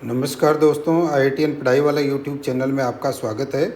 नमस्कार दोस्तों, IITN पढ़ाई वाला यूट्यूब चैनल में आपका स्वागत है।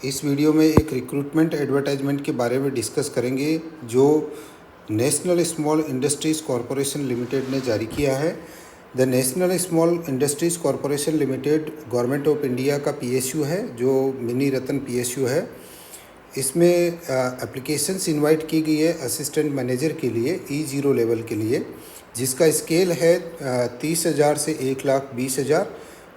इस वीडियो में एक रिक्रूटमेंट एडवर्टाइजमेंट के बारे में डिस्कस करेंगे जो national small industries corporation limited ने जारी किया है। The national small industries corporation limited government of India का PSU है, जो मिनी रत्न PSU है। इसमें एप्लीकेशंस इनवाइट की गई है असिस्टेंट मैनेजर के लिए E0 लेवल के लिए, जिसका स्केल है 30,000 से 1,20,000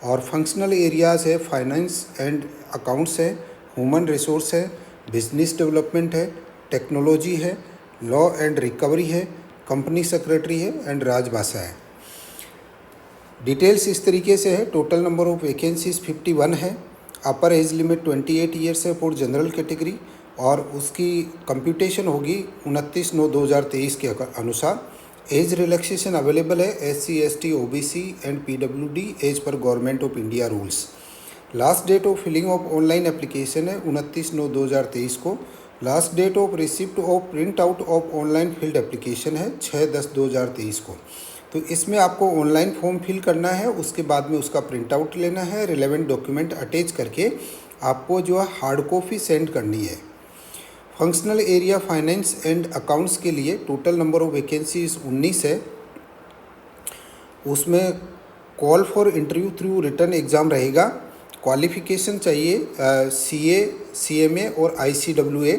और फंक्शनल एरियाज़ है फाइनेंस एंड अकाउंट्स है, ह्यूमन रिसोर्स है, बिजनेस डेवलपमेंट है, टेक्नोलॉजी है, लॉ एंड रिकवरी है, कंपनी सेक्रेटरी है एंड राजभाषा है। डिटेल्स इस तरीके से है। टोटल नंबर ऑफ वैकेंसीज 51 है। अपर एज लिमिट 28 ईयर्स है फॉर जनरल कैटेगरी और उसकी कंप्यूटेशन होगी 29/9/2023 के अनुसार। एज रिलैक्सेशन अवेलेबल है SC ST OBC and PWD as per government of India rules. Last date of filling of online application है 29/9/2023 को। Last date of receipt of print out of online filled application है 6/10/2023 को। तो इसमें आपको online form fill करना है, उसके बाद में उसका प्रिंट आउट लेना है, रिलेवेंट डॉक्यूमेंट अटैच करके आपको जो है हार्ड कॉपी सेंड करनी है। Functional area finance and accounts के लिए टोटल नंबर ऑफ वैकेंसीज 19 है। उसमें call for interview through written exam रहेगा। क्वालिफिकेशन चाहिए CA CMA और ICWA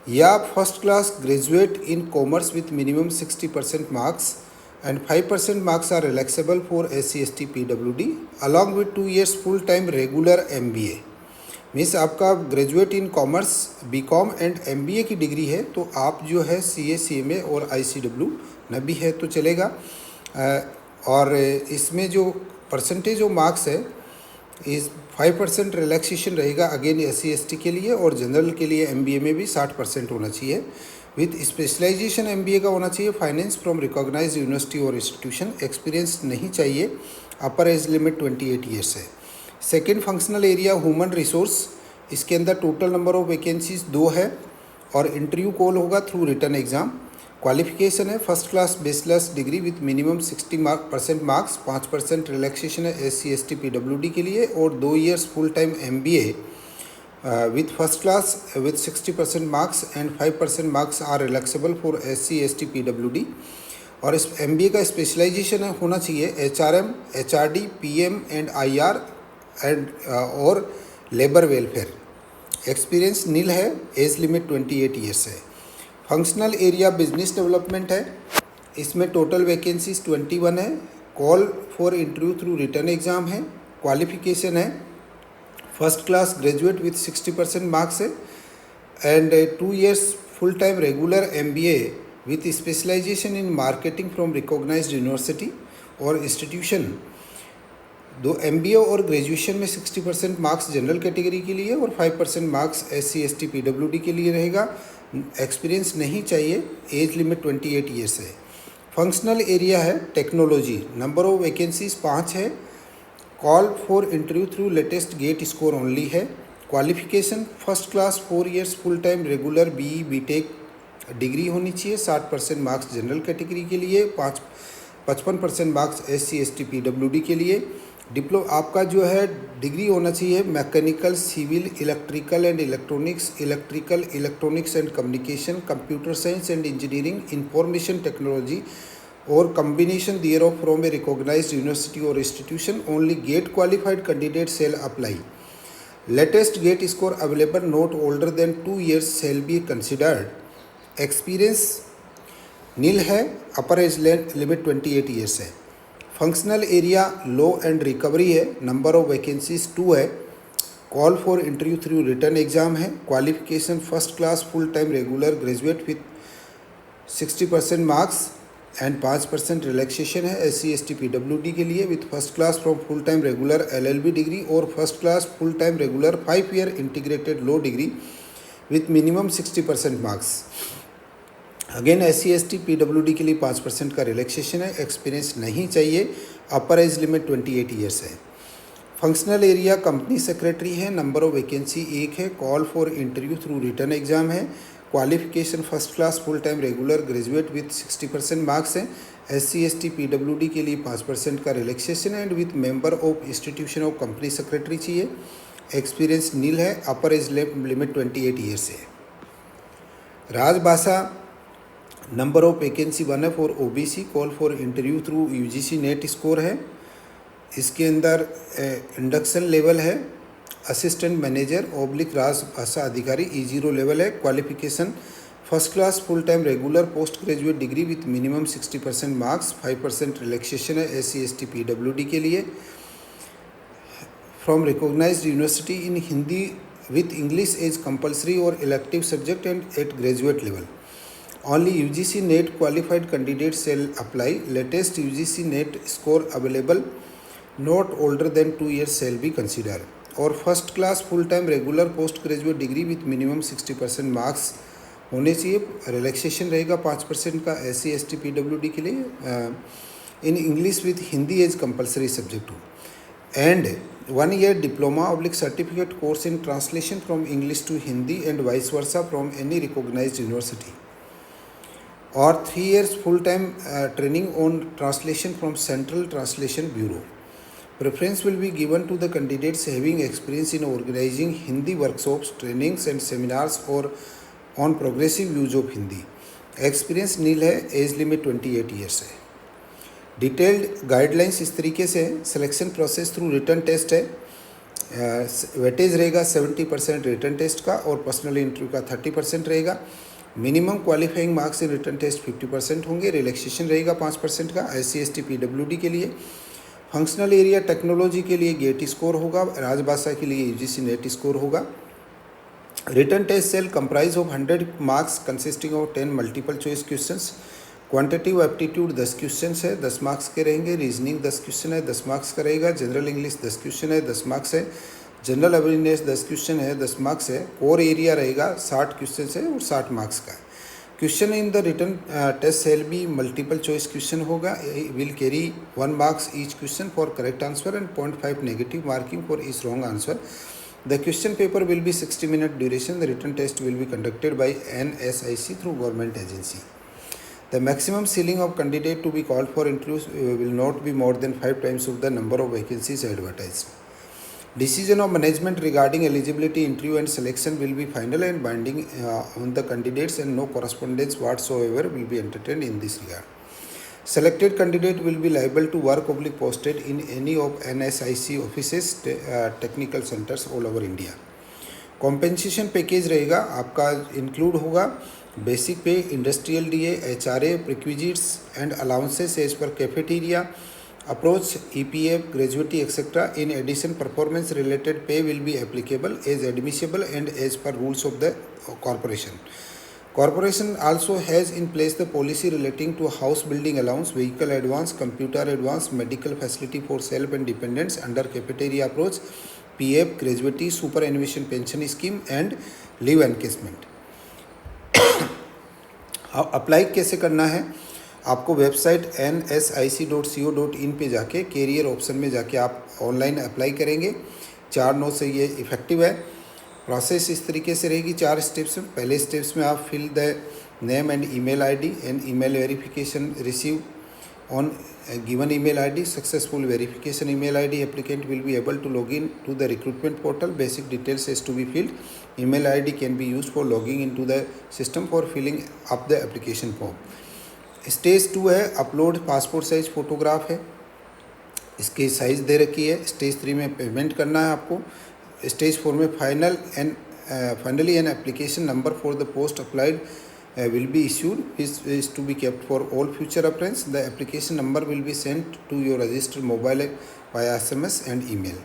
या first class graduate in commerce with minimum 60% marks and 5% marks are relaxable for SC ST PWD along with 2 years full time regular MBA। Means आपका graduate in commerce BCom and MBA की डिग्री है तो आप जो है CA CMA और ICW न भी है तो चलेगा। और इसमें जो परसेंटेज ऑफ मार्क्स है इस 5% रिलैक्सेशन रहेगा अगेन SC ST के लिए, और जनरल के लिए MBA में भी 60% होना चाहिए। विथ स्पेशलाइजेशन MBA का होना चाहिए फाइनेंस फ्रॉम रिकॉग्नाइज्ड यूनिवर्सिटी और इंस्टीट्यूशन। एक्सपीरियंस नहीं चाहिए। अपर एज लिमिट 28 ईयर्स है। Second functional area human resource, इसके अंदर टोटल नंबर ऑफ वैकेंसीज 2 है और इंटरव्यू कॉल होगा थ्रू रिटर्न एग्जाम। क्वालिफिकेशन है first class bachelors degree with minimum 60% marks. 5% relaxation है SC ST PWD के लिए और 2 years full time MBA with first class with 60% marks and 5% marks are relaxable for SC ST PWD। और इस MBA का specialisation होना चाहिए HRM HRD PM and IR and और लेबर वेलफेयर। एक्सपीरियंस नील है। एज लिमिट 28 ईयर्स है। Functional area business development है। इसमें टोटल वैकेंसीज 21 है। Call for interview through written exam है। क्वालिफिकेशन है first class graduate with 60% marks है and 2 years full time regular MBA with specialisation in marketing from recognised university और institution. दो MBA और graduation में 60% मार्क्स जनरल कैटेगरी के लिए और 5% मार्क्स SC ST PWD के लिए रहेगा। एक्सपीरियंस नहीं चाहिए। एज लिमिट 28 ईयर्स है। फंक्शनल एरिया है टेक्नोलॉजी। नंबर ऑफ वैकेंसीज 5 है। Call for interview through latest GATE score only है। Qualification first class 4 years full time regular BE BTech degree होनी चाहिए। 60% मार्क्स जनरल कैटेगरी के लिए, 55% मार्क्स SC ST PWD के लिए। आपका जो है डिग्री होना चाहिए mechanical civil electrical and electronics, electronics and communication, computer science and engineering, information technology और combination thereof from a recognized university or institution. Only GATE qualified candidates shall apply. Latest GATE score available not older than 2 years shall be considered. Experience nil है। Upper age limit 28 years है। Functional area law and recovery है। Number of vacancies 2 है। Call for interview through written exam है। Qualification first class full time regular graduate with 60% marks and 5% relaxation है SC ST PWD के लिए with first class from full time regular LLB degree और first class full time regular 5 year integrated law degree with minimum 60% marks. Again SC ST PWD के लिए 5% का relaxation है। Experience नहीं चाहिए। अपर एज लिमिट 28 ईयर्स है। Functional area company secretary है। Number of vacancy 1 है। Call for interview through written exam है। Qualification first class full time regular graduate with 60% marks हैं। SC/ST PWD के लिए 5% का रिलैक्सेशन है and with member of institution of company secretary चाहिए। Experience nil है। Upper age limit 28 years है। राजभाषा नंबर ऑफ वैकेंसी 1 है for OBC। Call for interview through UGC net score है। इसके अंदर इंडक्शन लेवल है असिस्टेंट मैनेजर / राजभाषा अधिकारी E0 लेवल है। Qualification first class full time regular post graduate degree with minimum 60% marks. 5% relaxation है SC/ST PWD के लिए। From recognised university in Hindi with English as compulsory और elective subject and at graduate level. Only UGC NET qualified candidates shall apply. Latest UGC NET score available, not older than 2 years shall be considered. और first class full time regular post graduate degree with minimum 60% marks होने चाहिए। Relaxation रहेगा 5% का SC/ST PWD के लिए। In English with Hindi as compulsory subject हो। And 1 year diploma / certificate course in translation from English to Hindi and vice versa from any recognized university. और 3 years full time training on translation from Central Translation Bureau. Preference will be given to the candidates having experience in organizing Hindi workshops, trainings and seminars or on progressive use of Hindi. Experience nil है। Age limit 28 years है। Detailed guidelines इस तरीके से। Selection process through written test है। Weightage रहेगा 70% written test का और personal interview का 30% रहेगा। Minimum qualifying marks in written test 50% होंगे। रिलैक्सेशन रहेगा 5% का SC/ST PWD के लिए। फंक्शनल एरिया टेक्नोलॉजी के लिए गेट स्कोर होगा। राजभाषा के लिए UGC नेट स्कोर होगा। Written test shall comprise of 100 marks consisting of 10 multiple choice questions. Quantitative aptitude 10 question है, 10 मार्क्स के रहेंगे। रीजनिंग 10 क्वेश्चन है, 10 मार्क्स का रहेगा। जनरल इंग्लिश 10 क्वेश्चन है, 10 मार्क्स है। जनरल अवेयरनेस 10 क्वेश्चन है, 10 मार्क्स है। कोर एरिया रहेगा 60 क्वेश्चन है और 60 मार्क्स का है। Question in the written test shall भी मल्टीपल चॉइस क्वेश्चन होगा। Will carry 1 marks each question for correct answer and 0.5 negative marking for each wrong answer. The question paper will be 60-minute duration. The written test will be conducted by NSIC through government agency. The maximum ceiling of candidate to be called for interviews will not be more than 5 times of the number of vacancies advertised. Decision of management regarding eligibility, interview and selection will be final and binding on the candidates, and no correspondence whatsoever will be entertained in this regard. Selected candidate will be liable to work / posted in any of NSIC offices, technical centers all over India. Compensation package रहेगा आपका include होगा basic पे, industrial DA, HRA, requisites and allowances as per cafeteria, approach, EPF, gratuity, etc. In addition, performance related pay will be applicable as admissible and as per rules of the corporation. Corporation also has in place the policy relating to house building allowance, vehicle advance, computer advance, medical facility for self and dependents under cafeteria approach, PF, gratuity, superannuation pension scheme and leave encashment. Apply कैसे करना है? आपको website nsic.co.in पे जाके career option में जाके आप online apply करेंगे। 4/9 से ये इफ़ेक्टिव है। प्रोसेस इस तरीके से रहेगी 4 स्टेप्स में। पहले स्टेप्स में आप fill the name and email ID and email verification receive on given email ID. Successful verification email ID, applicant will be able to log in to the recruitment portal. Basic details has to be filled. Email ID can be used for logging in to the system for filling up the application form. Stage 2 है upload passport size photograph है, इसकी size दे रखी है। Stage 3 में payment करना है आपको। Stage 4 में finally an application number for the post applied will be issued, is to be kept for all future reference. The application number will be sent to your registered mobile via SMS and email.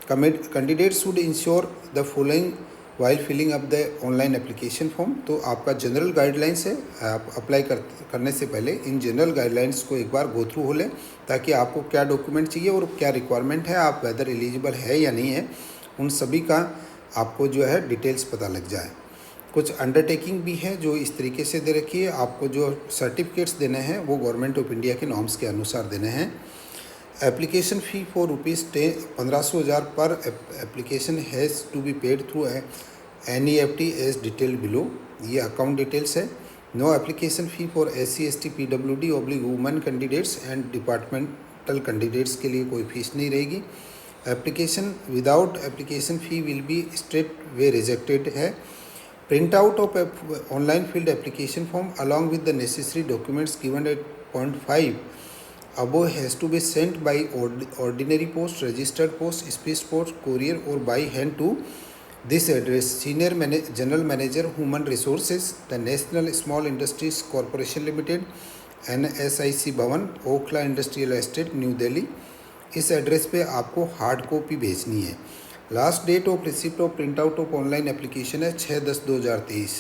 Candidates should ensure the following while filling up the online application form. तो आपका general guidelines है, आप apply करने से पहले in general guidelines को एक बार go through हो लें ताकि आपको क्या डॉक्यूमेंट चाहिए और क्या रिक्वायरमेंट है, आप वेदर एलिजिबल है या नहीं है, उन सभी का आपको जो है डिटेल्स पता लग जाए। कुछ अंडरटेकिंग भी है जो इस तरीके से दे रखी है। आपको जो सर्टिफिकेट्स देने हैं वो गवर्नमेंट ऑफ इंडिया के नॉर्म्स के अनुसार देने हैं। Application fee for ₹1500 per application has to be paid through NEFT as detailed below. ये अकाउंट डिटेल्स है। No application fee for SC ST PWD oblique women candidates and departmental candidates के लिए कोई फीस नहीं रहेगी। Application without application fee will be straight way rejected है। Print out of online filled application form along with the necessary documents given at point 5 above has to be sent by ordinary post, registered post, speed post, courier or by hand to this address: Senior General Manager Human Resources, the National Small Industries Corporation Limited, NSIC भवन, Okhla industrial estate, new Delhi. इस address पे आपको hard copy भेजनी है। Last date of receipt of print out of online application है 6/10/2023।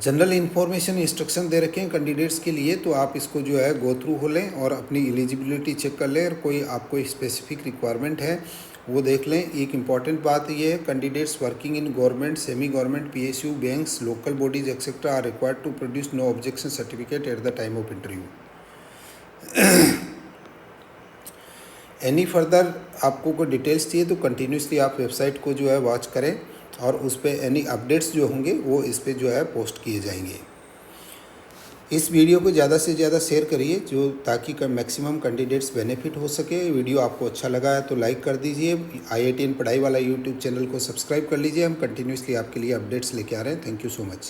General information instruction दे रखे हैं candidates के लिए, तो आप इसको जो है गो थ्रू हो लें और अपनी एलिजिबिलिटी चेक कर लें। और कोई आपको स्पेसिफिक रिक्वायरमेंट है वो देख लें। एक इम्पॉर्टेंट बात ये है, candidates working in government, semi government, PSU, banks, local bodies etcetera are required to produce no objection certificate at the time of interview. Any further आपको कोई डिटेल्स चाहिए तो कंटिन्यूसली आप वेबसाइट को जो है वॉच करें और उस पर एनी अपडेट्स जो होंगे वो इस पर जो है पोस्ट किए जाएंगे। इस वीडियो को ज़्यादा से ज़्यादा शेयर करिए जो ताकि मैक्सिमम कैंडिडेट्स बेनिफिट हो सके। वीडियो आपको अच्छा लगा है तो लाइक कर दीजिए। IITN पढ़ाई वाला यूट्यूब चैनल को सब्सक्राइब कर लीजिए। हम कंटिन्यूसली आपके लिए अपडेट्स लेके आ रहे हैं। Thank you so much.